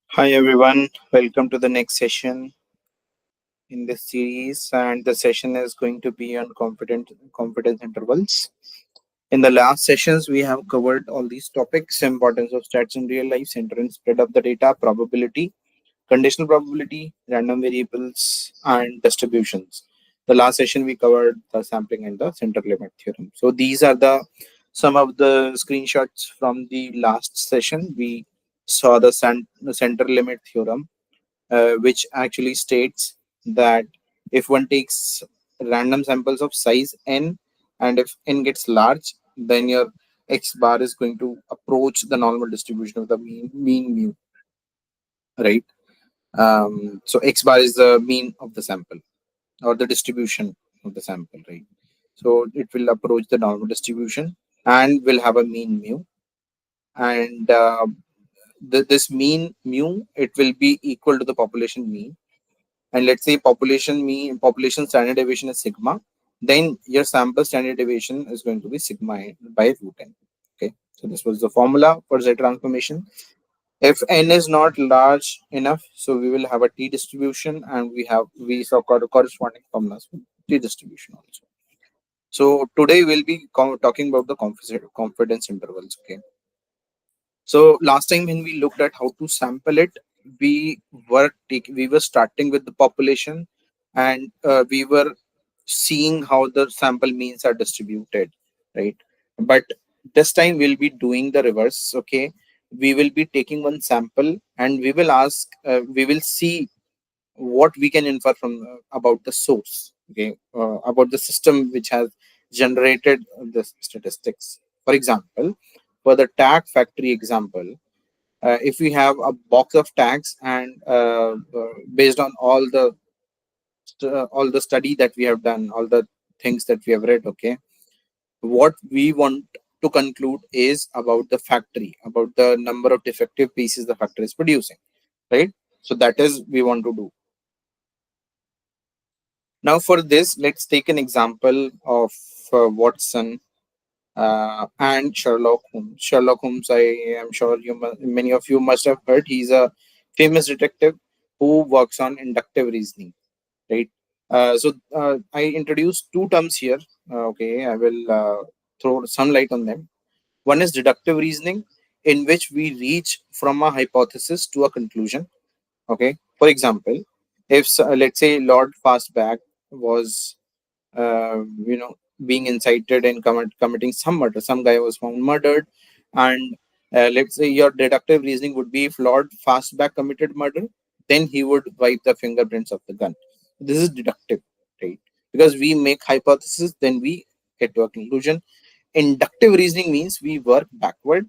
Hi everyone, welcome to the next session in this series, and the session is going to be on confidence intervals. In the last sessions, we have covered all these topics: importance of stats in real life, center and spread of the data, probability, conditional probability, random variables, and distributions. The last session we covered the sampling and the center limit theorem. So these are the some of the screenshots from the last session. We saw the center limit theorem, which actually states that if one takes random samples of size n, and if n gets large, then your x bar is going to approach the normal distribution of the mean mu, right? So x bar is the mean of the sample or the distribution of the sample, right? So it will approach the normal distribution and will have a mean mu, and this mean mu, it will be equal to the population mean. And let's say population standard deviation is sigma, then your sample standard deviation is going to be sigma n by root n. Okay, so this was the formula for Z transformation. If n is not large enough, so we will have a t distribution, and we saw corresponding formulas for t distribution also. So today we'll be talking about the confidence intervals. Okay, so last time when we looked at how to sample it, we were starting with the population, and we were seeing how the sample means are distributed, right? But this time we'll be doing the reverse. Okay, we will be taking one sample, and we will see what we can infer from about the source. Okay, about the system which has generated the statistics. For example, for the tag factory example, if we have a box of tags, and based on all the study that we have done, all the things that we have read, okay, what we want to conclude is about the factory, about the number of defective pieces the factory is producing, right? So that is we want to do. Now for this, let's take an example of Watson and Sherlock Holmes. Sherlock Holmes, I am sure many of you must have heard. He's a famous detective who works on inductive reasoning, right? I introduced two terms here. Okay, I will throw some light on them. One is deductive reasoning, in which we reach from a hypothesis to a conclusion. Okay, for example, if let's say Lord Fastback was being incited and committing some murder. Some guy was found murdered, and let's say your deductive reasoning would be if Lord Fastback committed murder, then he would wipe the fingerprints of the gun. This is deductive, right? Because we make hypothesis, then we get to a conclusion. Inductive reasoning means we work backward.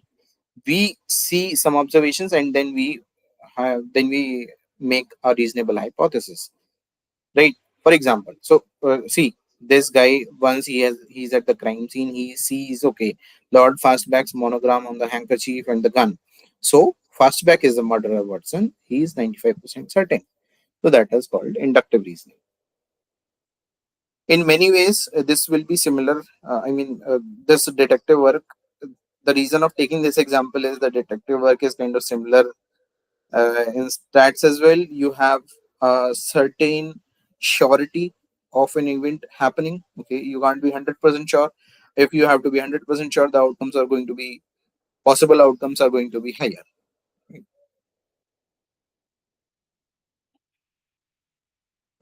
We see some observations, and then we make a reasonable hypothesis, right? For example, so see, this guy, once he's at the crime scene, he sees, okay, Lord Fastback's monogram on the handkerchief and the gun. So Fastback is the murderer, Watson. He is 95% certain. So that is called inductive reasoning. In many ways, this will be similar. This detective work. The reason of taking this example is the detective work is kind of similar in stats as well. You have a certain surety of an event happening. Okay, you can't be 100% sure. If you have to be 100% sure, the outcomes are going to be possible outcomes are going to be higher.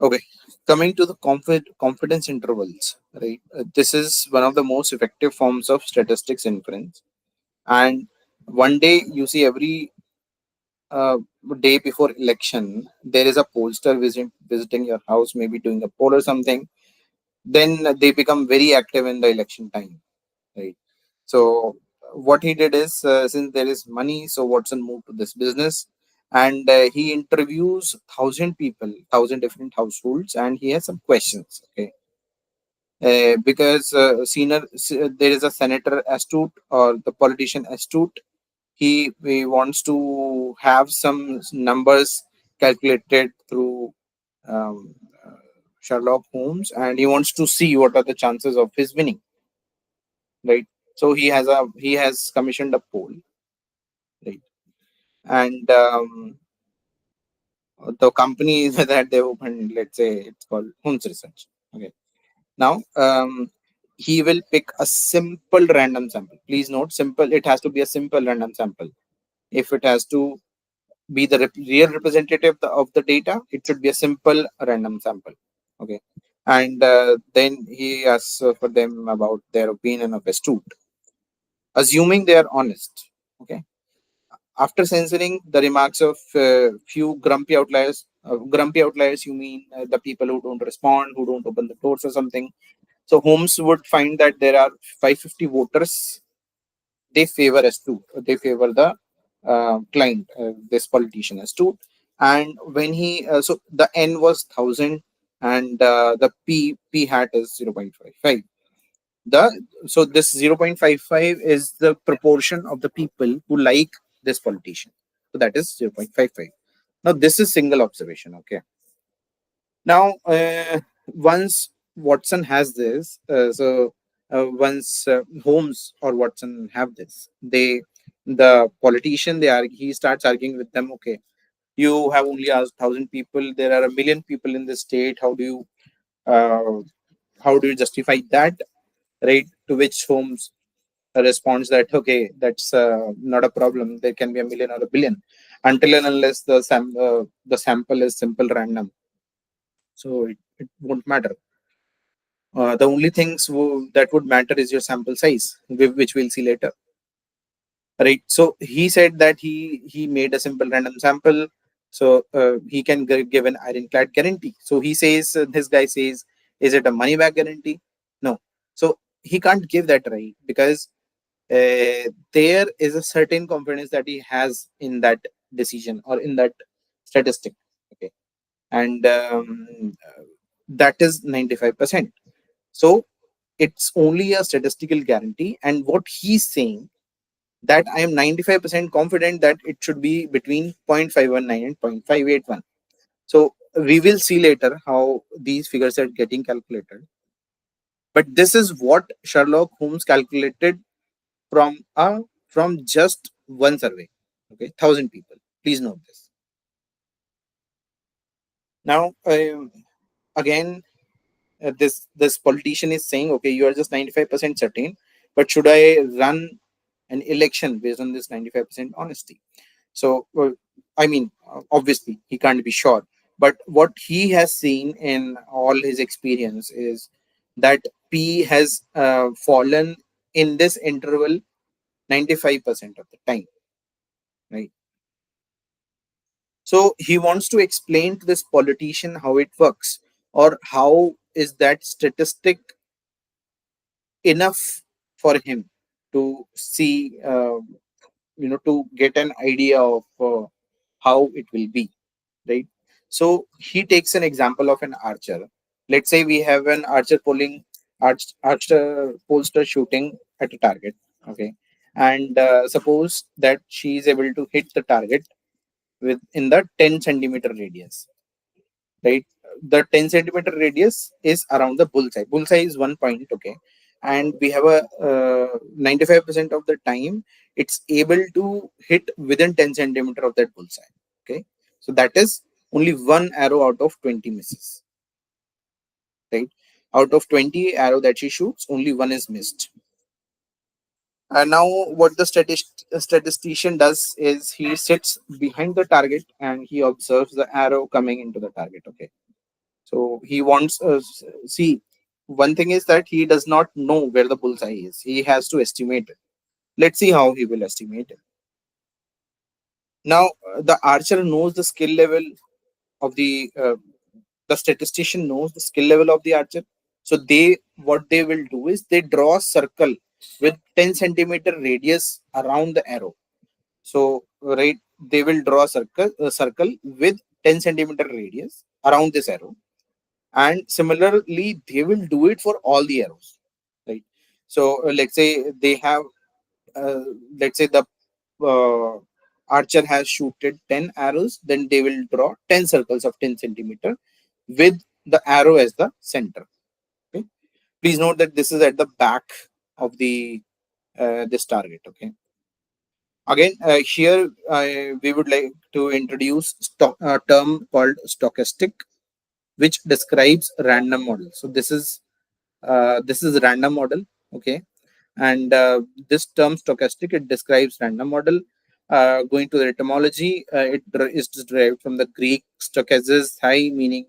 Okay, coming to the confidence intervals, right? This is one of the most effective forms of statistics inference. And one day you see every uh, day before election, there is a pollster visiting your house, maybe doing a poll or something. Then they become very active in the election time, right? So what he did is, since there is money, so Watson moved to this business, and he interviews 1,000 people, 1,000 different households, and he has some questions. Okay, because there is a senator astute, or the politician astute. He wants to have some numbers calculated through um, uh, Sherlock Holmes, and he wants to see what are the chances of his winning, right? So he has commissioned a poll, right? and the company that they opened, let's say it's called Huns Research. Okay. Now, he will pick a simple random sample. Please note, simple. It has to be a simple random sample. If it has to be the real representative of the data, it should be a simple random sample. Okay. And then he asks for them about their opinion of a student, assuming they are honest. Okay. After censoring the remarks of few grumpy outliers, you mean the people who don't respond, who don't open the doors or something. So Holmes would find that there are 550 voters. They favor astute. They favor the client, this politician astute. And when he so the N was 1,000, and the P hat is 0.55. The So this 0.55 is the proportion of the people who like this politician. So that is 0.55. Now this is single observation. Okay. Now, once Watson has this, once Holmes or Watson have this, the politician, he starts arguing with them. Okay, you have only asked 1,000 people. There are a million people in the state. Uh, how do you justify that? Right? To which Holmes responds that okay, that's not a problem. There can be a million or a billion, until and unless the sample is simple random. So it won't matter. The only things that would matter is your sample size, which we'll see later. Right. So he said that he made a simple random sample, so he can give an ironclad guarantee. So he says, this guy says, is it a money back guarantee? No. So he can't give that, right, because there is a certain confidence that he has in that decision or in that statistic. Okay, and that is 95%. So it's only a statistical guarantee. And what he's saying, that I am 95% confident that it should be between 0.519 and 0.581. So we will see later how these figures are getting calculated. But this is what Sherlock Holmes calculated from just one survey. Okay, 1,000 people. Please note this. Now, again, this politician is saying, okay, you are just 95% certain, but should I run an election based on this 95% honesty? So I mean, obviously he can't be sure, but what he has seen in all his experience is that P has fallen in this interval 95% of the time, right? So he wants to explain to this politician how it works, or how is that statistic enough for him to see, to get an idea of how it will be, right? So he takes an example of an archer. Let's say we have an archer pollster shooting at a target. Okay, and suppose that she is able to hit the target within the 10 centimeter radius, right? The 10 centimeter radius is around the bullseye. Bullseye is 1 point. Okay, and we have a 95% of the time it's able to hit within 10 centimeter of that bullseye. Okay, so that is only one arrow out of 20 misses, right? Out of 20 arrow that she shoots, only one is missed. And now what the statistician does is he sits behind the target and he observes the arrow coming into the target. Okay, so he wants see, one thing is that he does not know where the bullseye is. He has to estimate it. Let's see how he will estimate it. Now the archer knows the skill level of the statistician knows the skill level of the archer. So what they will do is they draw a circle with 10 centimeter radius around the arrow. So right, they will draw a circle with 10 centimeter radius around this arrow, and similarly they will do it for all the arrows, right? So let's say they have uh, let's say the uh, archer has shooted 10 arrows, then they will draw 10 circles of 10 centimeter with the arrow as the center. Okay, please note that this is at the back of the this target. Okay, Again, here we would like to introduce a term called stochastic, which describes random model. So this is random model, okay, and this term stochastic, it describes random model. Going to the etymology, is derived from the Greek stochassis, high, meaning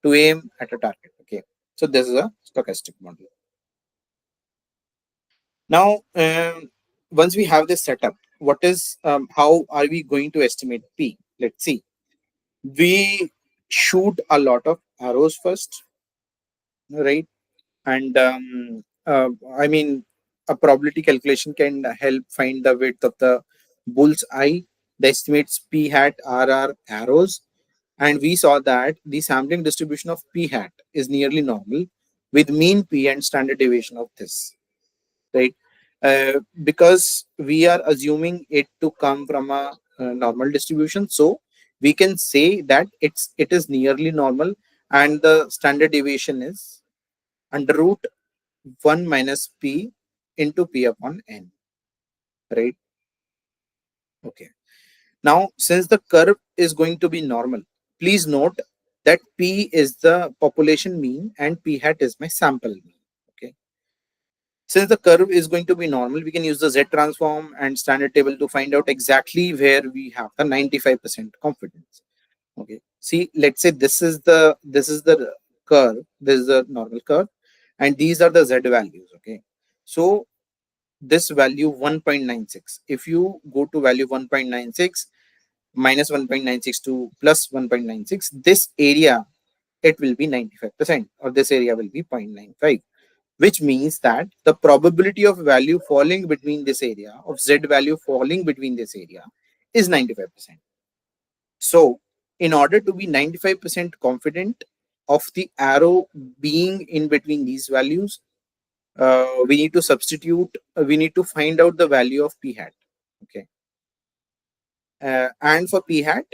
to aim at a target. Okay, so this is a stochastic model. Now, once we have this setup, what is how are we going to estimate P? Let's see. We shoot a lot of arrows first, right? And I mean, a probability calculation can help find the width of the bull's eye. The estimates P hat are our arrows, and we saw that the sampling distribution of P hat is nearly normal with mean P and standard deviation of this, right? Because we are assuming it to come from a normal distribution, so we can say that it is nearly normal, and the standard deviation is under root 1 minus p into p upon n, right? Okay. Now, since the curve is going to be normal, please note that p is the population mean and p hat is my sample mean. Okay. Since the curve is going to be normal, we can use the Z transform and standard table to find out exactly where we have the 95% confidence. Okay. See, let's say this is the curve, this is the normal curve, and these are the Z values. Okay. So this value 1.96, if you go to value 1.96 minus 1.96 to plus 1.96, this area, it will be 95%, or this area will be 0.95, which means that the probability of value falling between this area, of Z value falling between this area, is 95%. So in order to be 95% confident of the arrow being in between these values, we need to substitute, we need to find out the value of p hat. Okay. And for p hat,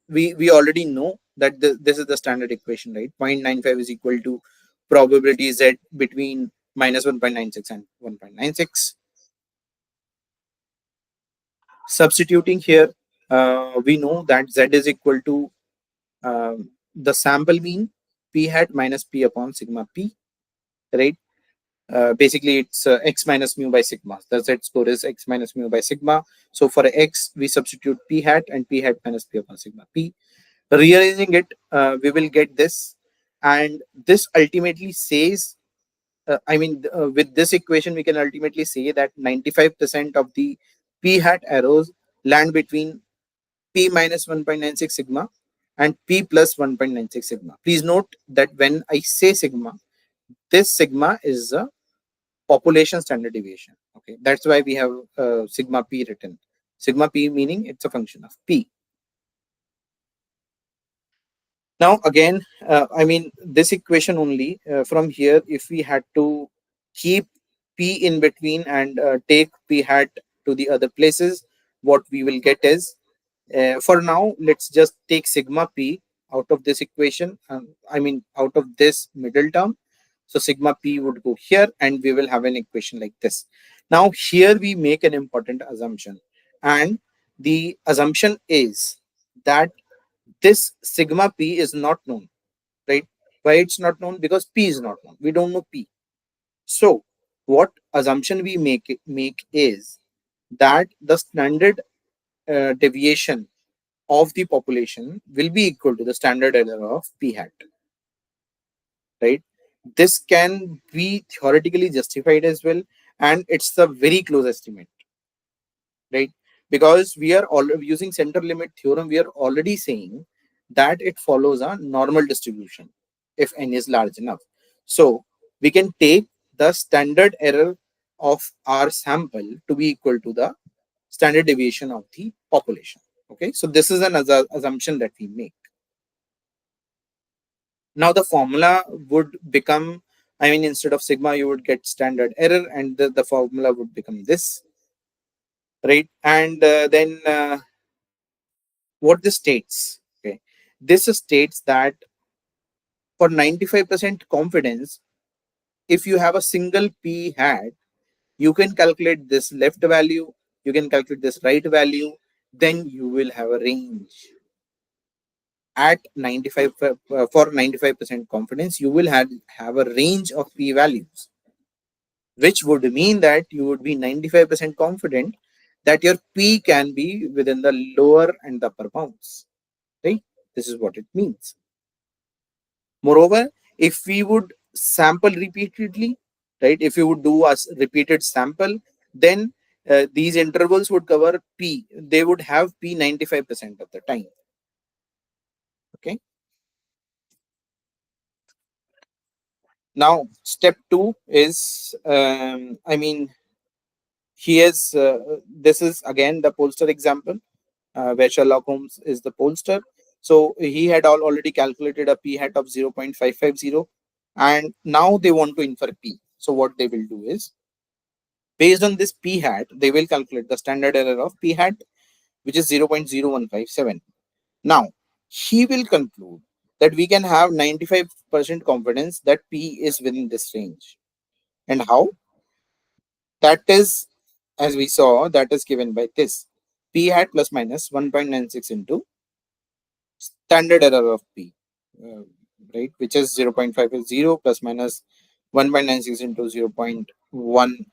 we already know that this is the standard equation, right? 0.95 is equal to probability z between minus 1.96 and 1.96. Substituting here, we know that z is equal to the sample mean p hat minus p upon sigma p, right? Basically, it's x minus mu by sigma. The z score is x minus mu by sigma. So for x, we substitute p hat and p hat minus p upon sigma p. Rearranging it, we will get this, and this ultimately says, with this equation, we can ultimately say that 95% of the p hat arrows land between p minus 1.96 sigma and p plus 1.96 sigma. Please note that when I say sigma, this sigma is a population standard deviation. Okay, that's why we have sigma p written. Sigma p meaning it's a function of p. Now again, this equation only, from here, if we had to keep p in between and take p hat to the other places, what we will get is, for now, let's just take sigma p out of this equation. Out of this middle term. So sigma p would go here, and we will have an equation like this. Now here we make an important assumption, and the assumption is that this sigma p is not known, right? Why it's not known? Because p is not known. We don't know p. So what assumption we make is that the standard deviation of the population will be equal to the standard error of p hat, right? This can be theoretically justified as well, and it's a very close estimate, right? Because we are already using center limit theorem, we are already saying that it follows a normal distribution if n is large enough. So we can take the standard error of our sample to be equal to the standard deviation of the population. Okay, so this is an assumption that we make. Now the formula would become, instead of sigma, you would get standard error, and the formula would become this, right? And then what this states, okay, this states that for 95% confidence, if you have a single p hat, you can calculate this left value, you can calculate this right value, then you will have a range. At 95 for 95% confidence, you will have a range of p values, which would mean that you would be 95% confident that your p can be within the lower and the upper bounds, right? This is what it means. Moreover, if we would sample repeatedly, right, if you would do a repeated sample, then these intervals would cover p, they would have p 95% of the time. Okay. Now step 2 is he is this is again the pollster example, where Sherlock Holmes is the pollster. So he had already calculated a p hat of 0.550, and now they want to infer p. So what they will do is, based on this p hat, they will calculate the standard error of p hat, which is 0.0157. Now he will conclude that we can have 95% confidence that p is within this range. And how? That is, as we saw, that is given by this p hat plus minus 1.96 into standard error of p, uh, right, which is 0.550 plus minus 1.96 into 0.1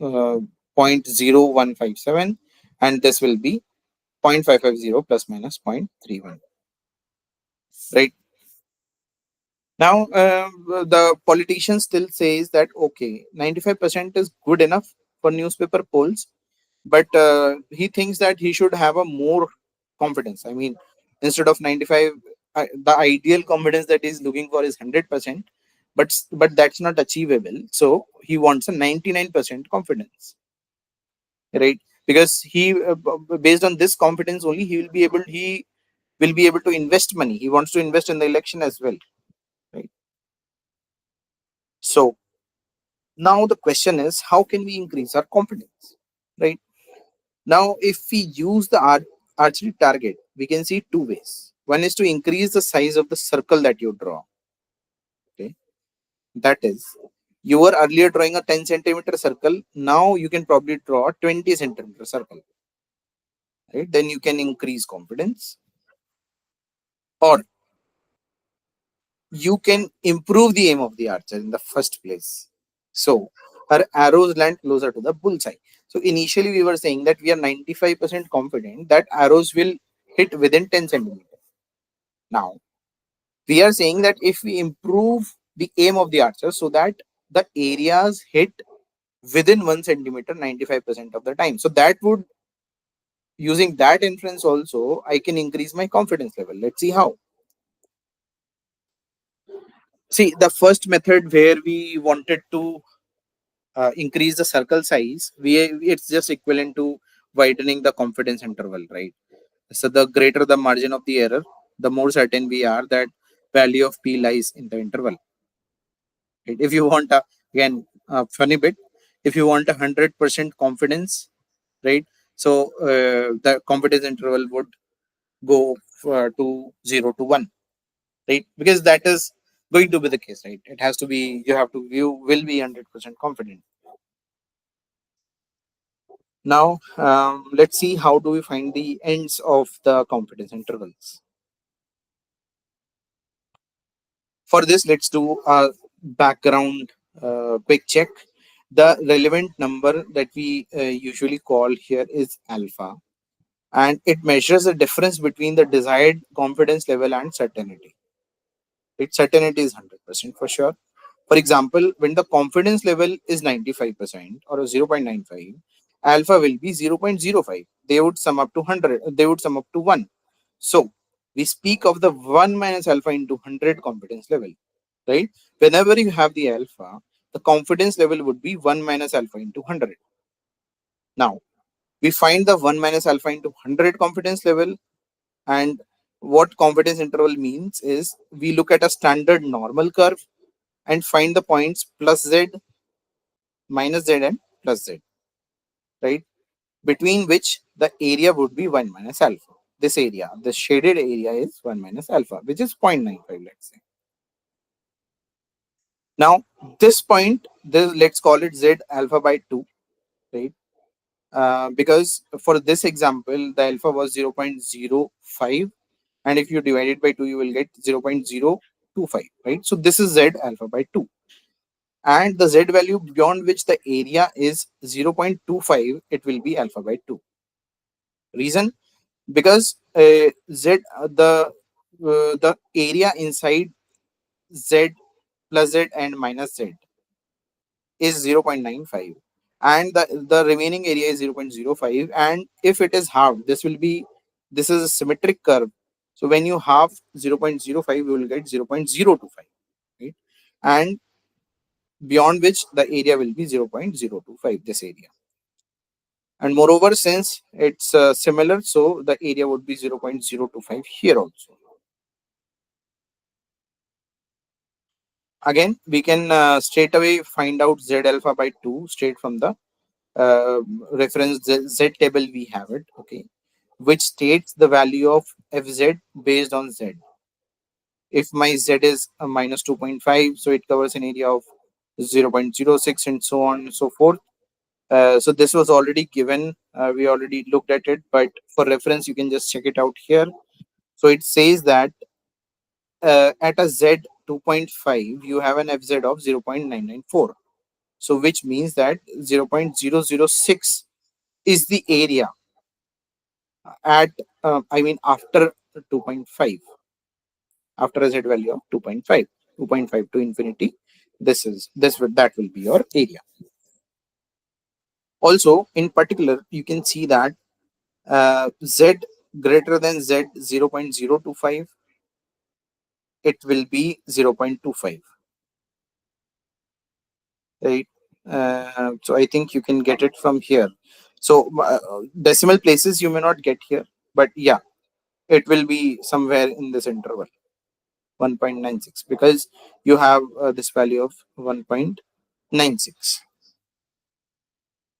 0.0157, and this will be 0.550 plus minus 0.31, right? Now the politician still says that okay, 95% is good enough for newspaper polls, but he thinks that he should have a more confidence. I mean, instead of 95, the ideal confidence that he's looking for is 100%, but that's not achievable, so he wants a 99% confidence, right? Because based on this confidence only, he will be able to invest money. He wants to invest in the election as well, right? So now the question is, how can we increase our confidence, right? Now, if we use the archery target, we can see two ways. One is to increase the size of the circle that you draw. Okay, that is, you were earlier drawing a 10 centimeter circle. Now you can probably draw a 20 centimeter circle, right? Then you can increase confidence, or you can improve the aim of the archer in the first place. So her arrows land closer to the bullseye. So initially we were saying that we are 95% confident that arrows will hit within 10 centimeters. Now we are saying that if we improve the aim of the archer so that the areas hit within 1 centimeter 95% of the time, so that would, using that inference also, I can increase my confidence level. Let's see how. See, the first method where we wanted to increase the circle size, it's just equivalent to widening the confidence interval, right? So the greater the margin of the error, the more certain we are that value of p lies in the interval, right? If you want a, again, a funny bit, if you want 100% confidence, right, so the confidence interval would go to 0 to 1, right? Because that is going to be the case, right? It has to be, you will be 100% confident. Now let's see how do we find the ends of the confidence intervals. For this, let's do a background quick check. The relevant number that we usually call here is alpha, and it measures the difference between the desired confidence level and certainty. Its certainty is 100% for sure. For example, when the confidence level is 95% or 0.95, alpha will be 0.05. They would sum up to 100. They would sum up to 1. So we speak of the 1 minus alpha into 100 confidence level, right? Whenever you have the alpha, the confidence level would be 1 minus alpha into 100. Now, we find the 1 minus alpha into 100 confidence level, and what confidence interval means is we look at a standard normal curve and find the points plus z, minus z, and plus z, right? Between which the area would be 1 minus alpha. This area, the shaded area, is 1 minus alpha, which is 0.95, let's say. Now, this point, let's call it z alpha by 2, right? because for this example, the alpha was 0.05, and if you divide it by 2, you will get 0.025, right? So this is z alpha by 2, and the z value beyond which the area is 0.25, it will be alpha by 2. Reason? Because the area inside z plus z and minus z is 0.95, and the remaining area is 0.05, and if it is halved, this is a symmetric curve. So when you halve 0.05, you will get 0.025, right? And beyond which the area will be 0.025, this area. And moreover, since it's similar, so the area would be 0.025 here also. Again, we can straight away find out z alpha by 2 straight from the reference z table we have it, okay, which states the value of fz based on z. If my z is minus 2.5, so it covers an area of 0.06 and so on and so forth. So this was already given, we already looked at it, but for reference you can just check it out here. So it says that at a z 2.5 you have an fz of 0.994, so which means that 0.006 is the area at I mean after 2.5, after a z value of 2.5, 2.5 to infinity, that will be your area. Also, in particular, you can see that z greater than z 0.025, it will be 0.25, right? So I think you can get it from here. So decimal places you may not get here, but yeah, it will be somewhere in this interval, 1.96, because you have this value of 1.96,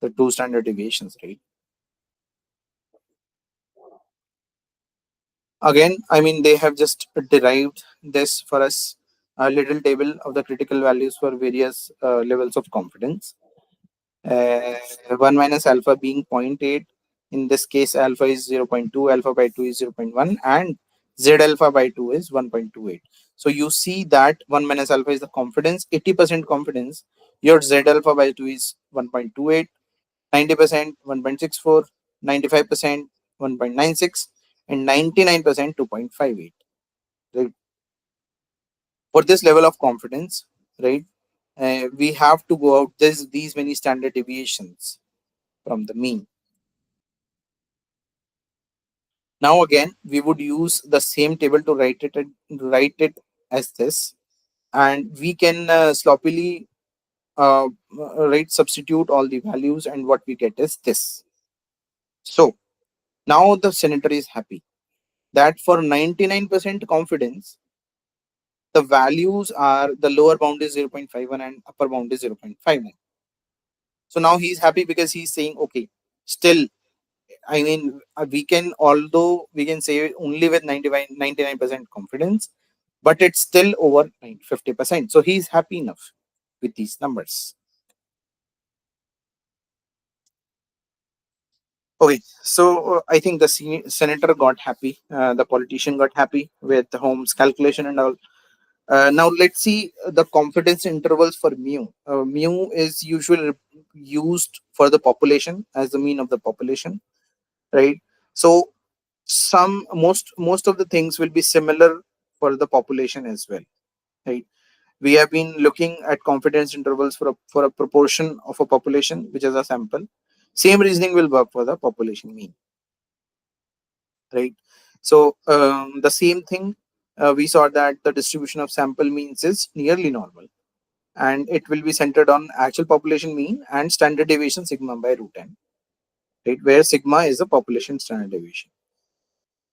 the two standard deviations, right? Again, I mean, they have just derived this for us, a little table of the critical values for various levels of confidence. 1 minus alpha being zero point 0.8. In this case, alpha is 0.2, alpha by 2 is 0.1, and z alpha by 2 is 1.28. So you see that 1 minus alpha is the confidence, 80% confidence. Your z alpha by 2 is 1.28, 90% 1.64, 95% 1.96, and 99% 2.58. Right? For this level of confidence, right, we have to go out these many standard deviations from the mean. Now again, we would use the same table to write it as this, and we can sloppily substitute all the values, and what we get is this. So now the senator is happy that for 99% confidence, the values are, the lower bound is 0.51 and upper bound is 0.59. So now he's happy because he's saying, okay, still, I mean, we can, although we can say only with 99% confidence, but it's still over 50%. So he's happy enough with these numbers. Okay, so I think the senator got happy, the politician got happy with Holmes' calculation and all. Now let's see the confidence intervals for mu. Mu is usually used for the population as the mean of the population, right? So most of the things will be similar for the population as well, right? We have been looking at confidence intervals for a proportion of a population, which is a sample. Same reasoning will work for the population mean, right? So the same thing, we saw that the distribution of sample means is nearly normal, and it will be centered on actual population mean and standard deviation sigma by root n, right? Where sigma is the population standard deviation.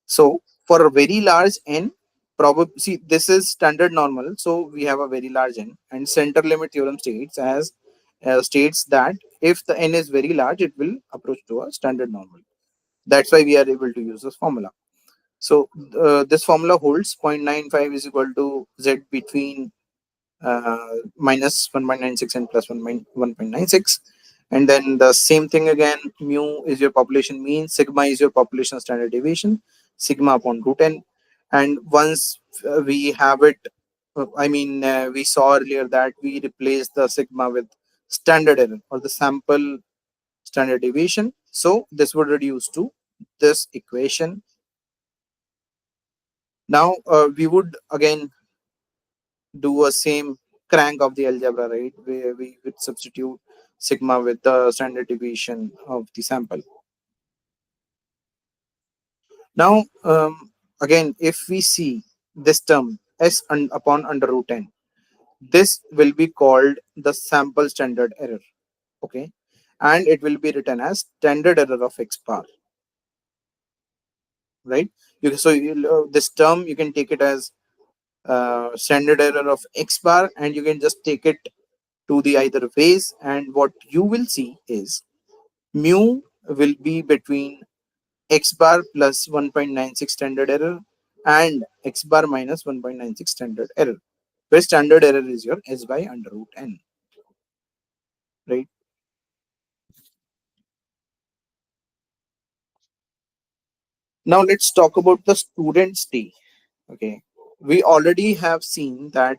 So for a very large n, probably see this is standard normal, so we have a very large n, and center limit theorem states that if the n is very large, it will approach to a standard normal. That's why we are able to use this formula. So this formula holds 0.95 is equal to z between minus 1.96 and plus 1.96, And then the same thing again, mu is your population mean, sigma is your population standard deviation, sigma upon root n. And once we have it, we saw earlier that we replace the sigma with standard error or the sample standard deviation. So this would reduce to this equation. Now we would again do a same crank of the algebra, right? Where we would substitute sigma with the standard deviation of the sample. Now, again, if we see this term upon under root n, this will be called the sample standard error. Okay, and it will be written as standard error of x bar. Right. This term you can take it as standard error of x bar, and you can just take it to the either ways. And what you will see is mu will be between x bar plus 1.96 standard error and x bar minus 1.96 standard error, where standard error is your s by under root n, right? Now let's talk about the student's t. Okay, we already have seen that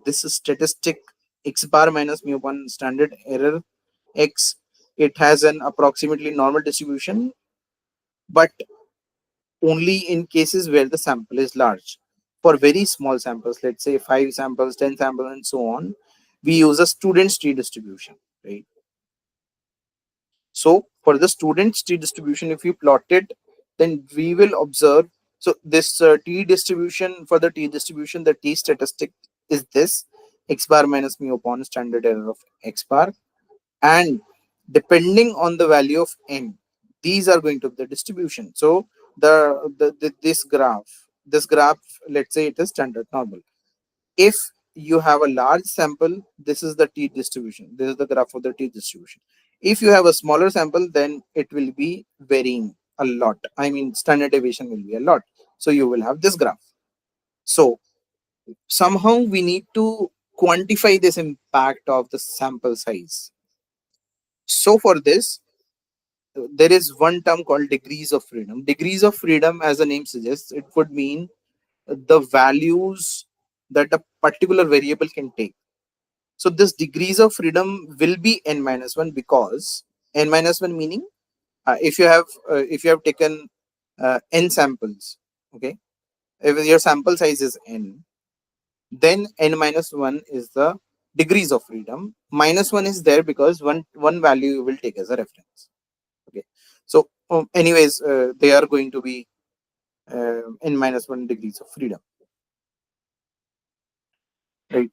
this is statistic x bar minus mu upon standard error x. It has an approximately normal distribution, but only in cases where the sample is large. For very small samples, let's say 5 samples, 10 samples, and so on, we use a student's tree distribution, right? So for the student's tree distribution, if you plot it, then we will observe. So this t distribution, for the t distribution, the t statistic is this x bar minus mu upon standard error of x bar, and depending on the value of n, these are going to be the distribution. So this graph, let's say it is standard normal. If you have a large sample, this is the t distribution, this is the graph of the t distribution. If you have a smaller sample, then it will be varying a lot, standard deviation will be a lot, so you will have this graph. So somehow we need to quantify this impact of the sample size. So for this, there is one term called degrees of freedom. Degrees of freedom, as the name suggests, it would mean the values that a particular variable can take. So this degrees of freedom will be n minus 1, because n minus 1 meaning if you have taken n samples, okay, if your sample size is n, then n minus 1 is the degrees of freedom. Minus 1 is there because one value you will take as a reference. Okay, so anyways, they are going to be n minus 1 degrees of freedom, right?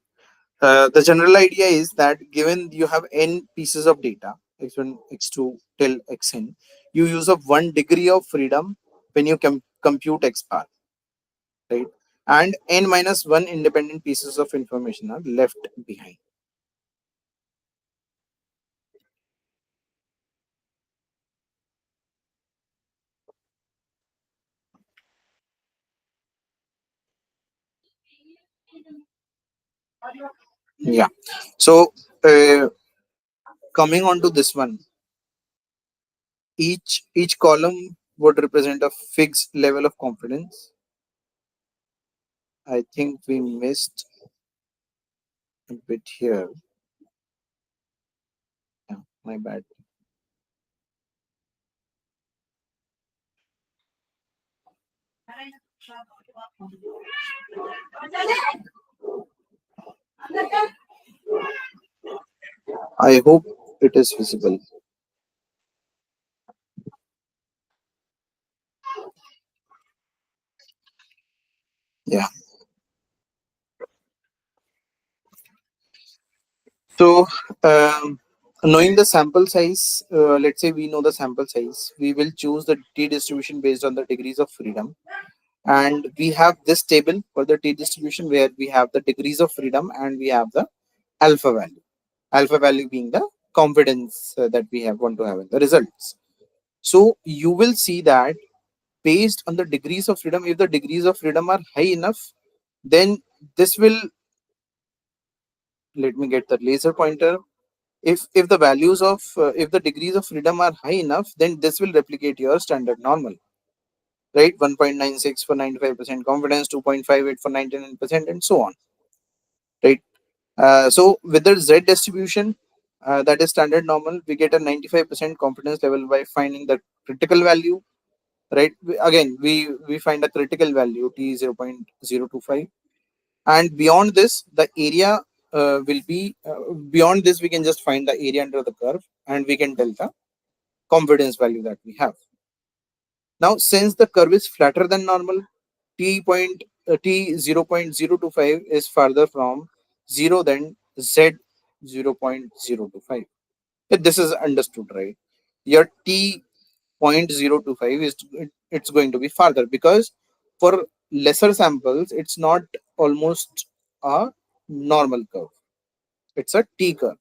The general idea is that given you have n pieces of data, x1, x2 till xn, you use of 1 degree of freedom when you compute x bar, right? And n minus 1 independent pieces of information are left behind. Yeah. So coming on to this one, each column would represent a fixed level of confidence. I think we missed a bit here. Yeah, my bad. I hope it is visible. Yeah. So, knowing the sample size, let's say we know the sample size, we will choose the t distribution based on the degrees of freedom. And we have this table for the t distribution where we have the degrees of freedom and we have the alpha value. Alpha value being the confidence that we have want to have in the results. So, you will see that based on the degrees of freedom, if the degrees of freedom are high enough, then this will, let me get the laser pointer. If the values of if the degrees of freedom are high enough, then this will replicate your standard normal, right? 1.96 for 95% confidence, 2.58 for 99%, and so on, right? So with the Z distribution, that is standard normal, we get a 95% confidence level by finding the critical value, right? Again, we find a critical value t 0.025, and beyond this, the area will be beyond this. We can just find the area under the curve, and we can tell the confidence value that we have. Now, since the curve is flatter than normal, t 0.025 is farther from 0 than z 0.025. This is understood, right? Your t 0.025 is it's going to be farther, because for lesser samples it's not almost a normal curve, it's a t curve,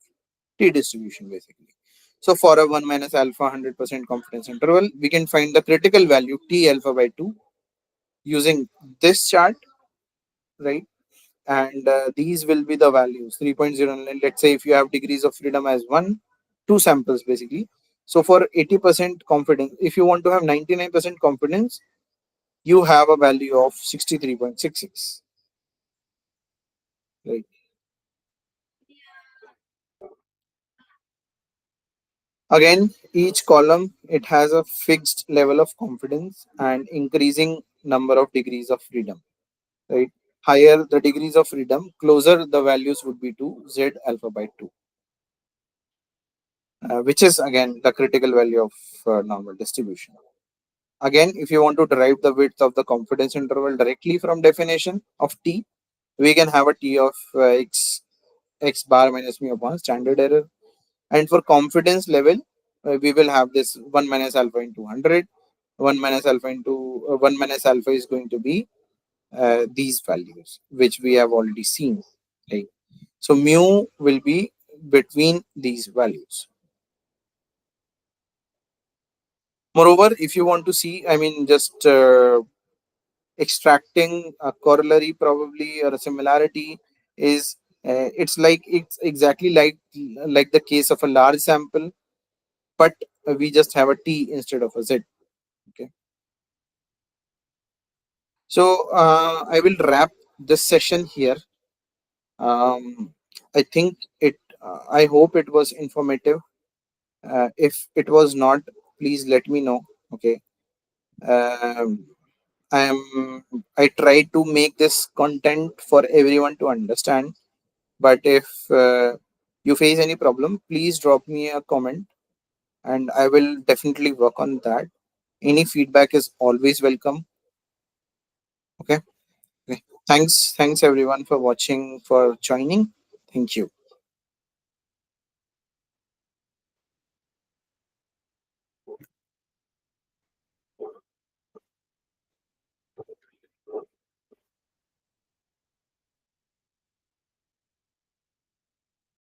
t distribution basically. So for a 1 minus alpha 100% confidence interval, we can find the critical value t alpha by 2 using this chart, right? And these will be the values 3.09. Let's say if you have degrees of freedom as 2 samples basically. So for 80% confidence, if you want to have 99% confidence, you have a value of 63.66, right? Again, each column, it has a fixed level of confidence and increasing number of degrees of freedom, right? Higher the degrees of freedom, closer the values would be to z alpha by 2, which is again the critical value of normal distribution. Again, if you want to derive the width of the confidence interval directly from definition of t, we can have a t of x bar minus mu upon standard error. And for confidence level, we will have this 1 minus alpha into 100. 1 minus alpha into 1 minus alpha is going to be these values, which we have already seen. Right? So mu will be between these values. Moreover, if you want to see, I mean, just extracting a corollary probably or a similarity is it's exactly like the case of a large sample, but we just have a t instead of a z. Okay, so I will wrap this session here. I think it I hope it was informative. If it was not, please let me know. Okay. um, I try to make this content for everyone to understand. But if you face any problem, please drop me a comment and I will definitely work on that. Any feedback is always welcome. Okay. Okay. Thanks everyone for watching, for joining. Thank you.